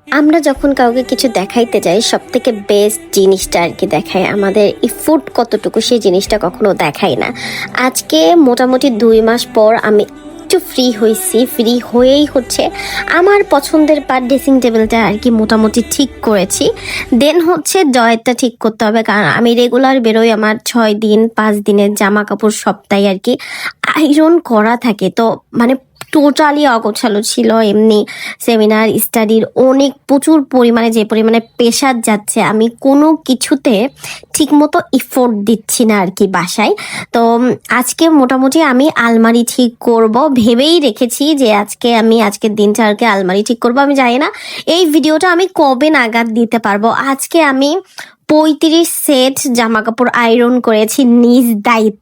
আমরা যখন কাউকে কিছু দেখাইতে যাই সব থেকে বেস্ট জিনিসটা আর কি দেখায় আমাদের ইফোর্ট কতটুকু, সেই জিনিসটা কখনো দেখাই না। আজকে মোটামুটি 2 মাস পর আমি একটু ফ্রি হয়েছি, ফ্রি হয়েই হচ্ছে আমার পছন্দের ড্রেসিং টেবিলটা আর কি মোটামুটি ঠিক করেছি। দেন হচ্ছে ড্রয়ারটা ঠিক করতে হবে, কারণ আমি রেগুলার বেরোই, আমার 6 দিন 5 দিনের জামা কাপড় সপ্তাহে আর কি আয়রন করা থাকে। তো মানে টোটালি অগোছালো ছিল। এমনি সেমিনার স্টাডির অনেক প্রচুর পরিমাণে, যে পরিমাণে প্রেশার যাচ্ছে, আমি কোনো কিছুতে ঠিকমতো ইফোর্ট দিচ্ছি না আর কি বাসায়। তো আজকে মোটামুটি আমি আলমারি ঠিক করব ভেবেই রেখেছি যে আজকের দিনটা আর কি আলমারি ঠিক করব। আমি জানি না এই ভিডিওটা আমি কবে নাগাদ দিতে পারবো। আজকে আমি 35 সেট জামা কাপড় আয়রন করেছি নিজ দায়িত্বে।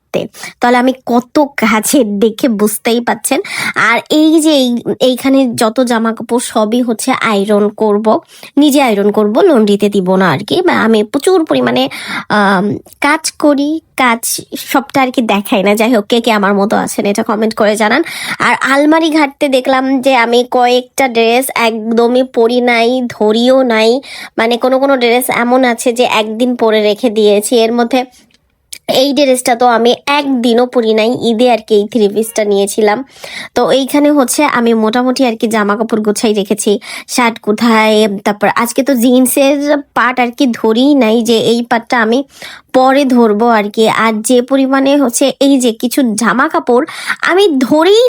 তাহলে আমি কত কাজের দেখে বুঝতেই পাচ্ছেন। আর এই যে এইখানে যত জামা কাপড় সবই হচ্ছে আয়রন করব, নিজে আয়রন করব, লন্ড্রিতে দিব না আর কি। বা আমি প্রচুর পরিমাণে কাজ করি, কাজ সবটা আর কি দেখাই না। যাই হোক, কে কে আমার মতো আছেন এটা কমেন্ট করে জানান। আর আলমারি ঘাটতে দেখলাম যে আমি কয়েকটা ড্রেস একদমই পরি নাই, ধরিও নাই। মানে কোনো কোনো ড্রেস এমন আছে যে একদিন পরে রেখে দিয়েছি। এর মধ্যে এই ড্রেসটা তো আমি একদিনও পরি নাই, ঈদে আর কি এই 3 পিসটা নিয়েছিলাম। তো এইখানে হচ্ছে আমি মোটামুটি আর কি জামা কাপড় গোছাই রেখেছি। শার্ট কোথায়, তারপর আজকে তো জিন্সের পার্ট আর কি ধরেই নাই, যে এই পার্টটা আমি পরে ধরবো আর কি। আর যে পরিমাণে হচ্ছে এই যে কিছু জামা কাপড় আমি ধরেই